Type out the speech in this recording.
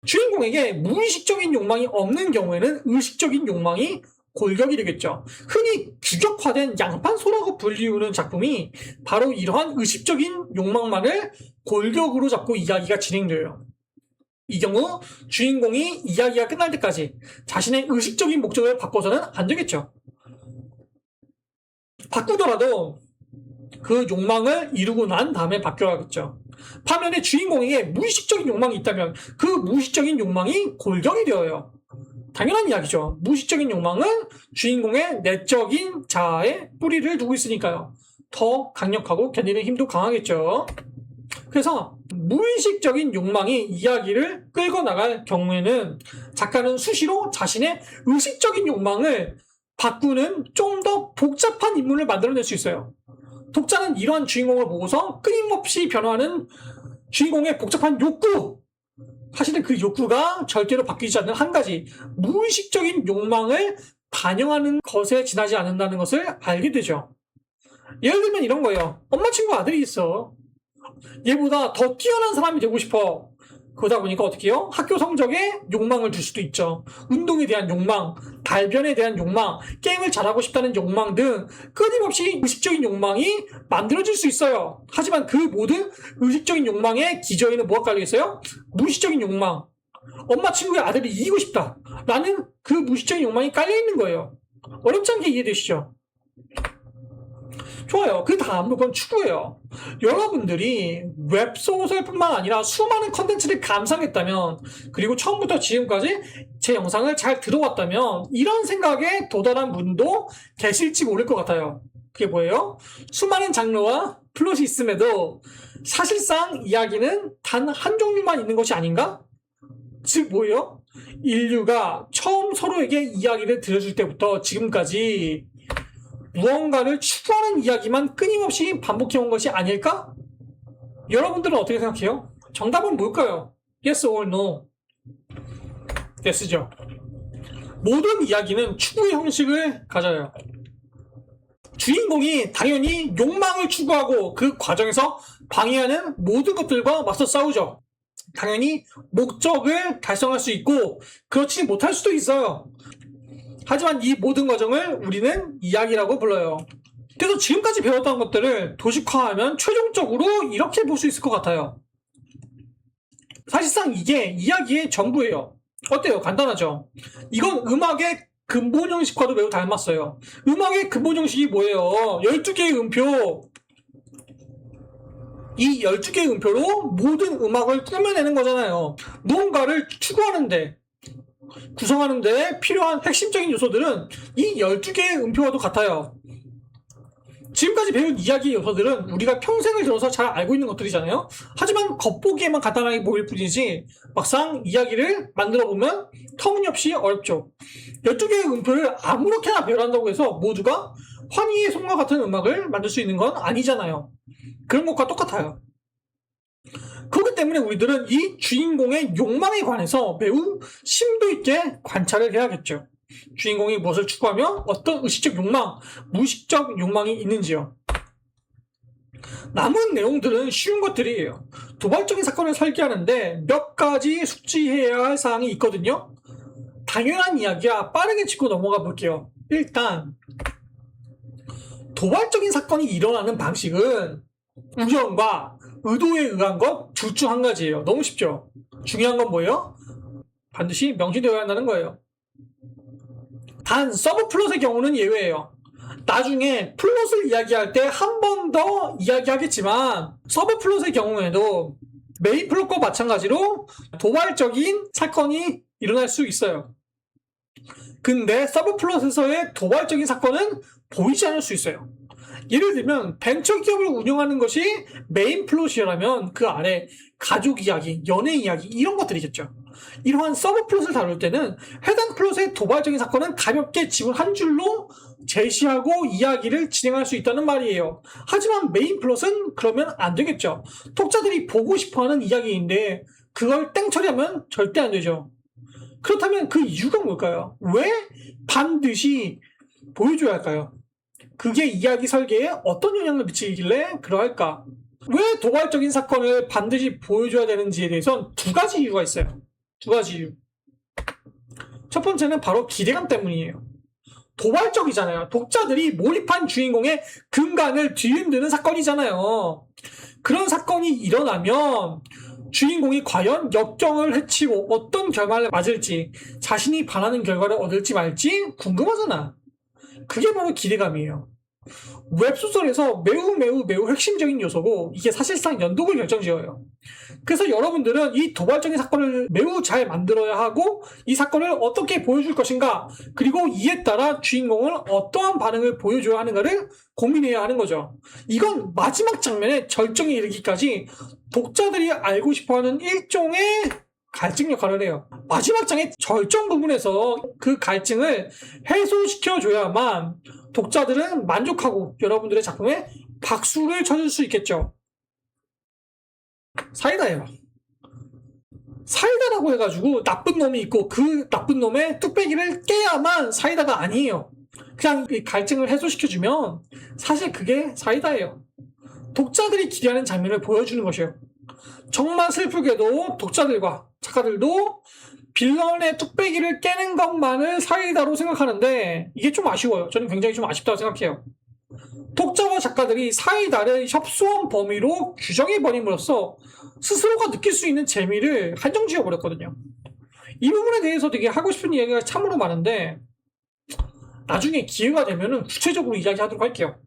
주인공에게 무의식적인 욕망이 없는 경우에는 의식적인 욕망이 골격이 되겠죠. 흔히 규격화된 양판소라고 불리우는 작품이 바로 이러한 의식적인 욕망만을 골격으로 잡고 이야기가 진행돼요. 이 경우 주인공이 이야기가 끝날 때까지 자신의 의식적인 목적을 바꿔서는 안 되겠죠. 바꾸더라도 그 욕망을 이루고 난 다음에 바뀌어야겠죠. 반면에 주인공에게 무의식적인 욕망이 있다면 그 무의식적인 욕망이 골격이 되어요. 당연한 이야기죠. 무의식적인 욕망은 주인공의 내적인 자아에 뿌리를 두고 있으니까요. 더 강력하고 견디는 힘도 강하겠죠. 그래서 무의식적인 욕망이 이야기를 끌고 나갈 경우에는 작가는 수시로 자신의 의식적인 욕망을 바꾸는 좀 더 복잡한 인물을 만들어낼 수 있어요. 독자는 이러한 주인공을 보고서 끊임없이 변화하는 주인공의 복잡한 욕구, 사실은 그 욕구가 절대로 바뀌지 않는 한 가지 무의식적인 욕망을 반영하는 것에 지나지 않는다는 것을 알게 되죠. 예를 들면 이런 거예요. 엄마 친구 아들이 있어. 얘보다 더 뛰어난 사람이 되고 싶어. 그러다 보니까 어떻게 해요? 학교 성적에 욕망을 줄 수도 있죠. 운동에 대한 욕망, 발변에 대한 욕망, 게임을 잘하고 싶다는 욕망 등 끊임없이 의식적인 욕망이 만들어질 수 있어요. 하지만 그 모든 의식적인 욕망의 기저에는 뭐가 깔려 있어요? 무의식적인 욕망. 엄마 친구의 아들이 이기고 싶다. 라는 그 무의식적인 욕망이 깔려 있는 거예요. 어렵지 않게 이해되시죠? 좋아요. 그 다음으로 그건 추구예요. 여러분들이 웹소설뿐만 아니라 수많은 컨텐츠를 감상했다면, 그리고 처음부터 지금까지 제 영상을 잘 들어왔다면 이런 생각에 도달한 분도 계실지 모를 것 같아요. 그게 뭐예요? 수많은 장르와 플롯이 있음에도 사실상 이야기는 단 한 종류만 있는 것이 아닌가? 즉 뭐예요? 인류가 처음 서로에게 이야기를 들려줄 때부터 지금까지 무언가를 추구하는 이야기만 끊임없이 반복해온 것이 아닐까? 여러분들은 어떻게 생각해요? 정답은 뭘까요? Yes or no? Yes죠. 모든 이야기는 추구의 형식을 가져요. 주인공이 당연히 욕망을 추구하고 그 과정에서 방해하는 모든 것들과 맞서 싸우죠. 당연히 목적을 달성할 수 있고 그렇지 못할 수도 있어요. 하지만 이 모든 과정을 우리는 이야기라고 불러요. 그래서 지금까지 배웠던 것들을 도식화하면 최종적으로 이렇게 볼 수 있을 것 같아요. 사실상 이게 이야기의 전부예요. 어때요? 간단하죠? 이건 음악의 근본 형식과도 매우 닮았어요. 음악의 근본 형식이 뭐예요? 12개의 음표. 이 12개의 음표로 모든 음악을 꾸며내는 거잖아요. 무언가를 추구하는데, 구성하는데 필요한 핵심적인 요소들은 이 12개의 음표와도 같아요. 지금까지 배운 이야기의 요소들은 우리가 평생을 들어서 잘 알고 있는 것들이잖아요. 하지만 겉보기에만 간단하게 보일 뿐이지 막상 이야기를 만들어 보면 터무니없이 어렵죠. 12개의 음표를 아무렇게나 배열한다고 해서 모두가 환희의 송과 같은 음악을 만들 수 있는 건 아니잖아요. 그런 것과 똑같아요. 그렇기 때문에 우리들은 이 주인공의 욕망에 관해서 매우 심도 있게 관찰을 해야겠죠. 주인공이 무엇을 추구하며 어떤 의식적 욕망, 무의식적 욕망이 있는지요. 남은 내용들은 쉬운 것들이에요. 도발적인 사건을 설계하는데 몇 가지 숙지해야 할 사항이 있거든요. 당연한 이야기야 빠르게 짚고 넘어가 볼게요. 일단 도발적인 사건이 일어나는 방식은 우연과 의도에 의한 것 둘 중 한 가지예요. 너무 쉽죠? 중요한 건 뭐예요? 반드시 명시되어야 한다는 거예요. 단 서브 플롯의 경우는 예외예요. 나중에 플롯을 이야기할 때 한 번 더 이야기하겠지만 서브 플롯의 경우에도 메인 플롯과 마찬가지로 도발적인 사건이 일어날 수 있어요. 근데 서브 플롯에서의 도발적인 사건은 보이지 않을 수 있어요. 예를 들면 벤처기업을 운영하는 것이 메인 플롯이라면 그 아래 가족 이야기, 연애 이야기 이런 것들이겠죠. 이러한 서브 플롯을 다룰 때는 해당 플롯의 도발적인 사건은 가볍게 지문 한 줄로 제시하고 이야기를 진행할 수 있다는 말이에요. 하지만 메인 플롯은 그러면 안 되겠죠. 독자들이 보고 싶어하는 이야기인데 그걸 땡 처리하면 절대 안 되죠. 그렇다면 그 이유가 뭘까요? 왜 반드시 보여줘야 할까요? 그게 이야기 설계에 어떤 영향을 미치길래 그러할까? 왜 도발적인 사건을 반드시 보여줘야 되는지에 대해서는 두 가지 이유가 있어요. 두 가지 이유. 첫 번째는 바로 기대감 때문이에요. 도발적이잖아요. 독자들이 몰입한 주인공의 근간을 뒤흔드는 사건이잖아요. 그런 사건이 일어나면 주인공이 과연 역경을 헤치고 어떤 결말을 맞을지, 자신이 바라는 결과를 얻을지 말지 궁금하잖아. 그게 바로 기대감이에요. 웹소설에서 매우 핵심적인 요소고, 이게 사실상 연독을 결정지어요. 그래서 여러분들은 이 도발적인 사건을 매우 잘 만들어야 하고, 이 사건을 어떻게 보여줄 것인가, 그리고 이에 따라 주인공을 어떠한 반응을 보여줘야 하는가를 고민해야 하는 거죠. 이건 마지막 장면의 절정에 이르기까지 독자들이 알고 싶어하는 일종의 갈증 역할을 해요. 마지막 장의 절정 부분에서 그 갈증을 해소시켜줘야만 독자들은 만족하고 여러분들의 작품에 박수를 쳐줄 수 있겠죠. 사이다예요. 사이다라고 해가지고 나쁜 놈이 있고 그 나쁜 놈의 뚝배기를 깨야만 사이다가 아니에요. 그냥 이 갈증을 해소시켜주면 사실 그게 사이다예요. 독자들이 기대하는 장면을 보여주는 것이에요. 정말 슬프게도 독자들과 작가들도 빌런의 뚝배기를 깨는 것만을 사이다로 생각하는데 이게 좀 아쉬워요. 저는 굉장히 좀 아쉽다고 생각해요. 독자와 작가들이 사이다를 협소한 범위로 규정해버림으로써 스스로가 느낄 수 있는 재미를 한정 지어버렸거든요. 이 부분에 대해서 되게 하고 싶은 이야기가 참으로 많은데 나중에 기회가 되면 구체적으로 이야기하도록 할게요.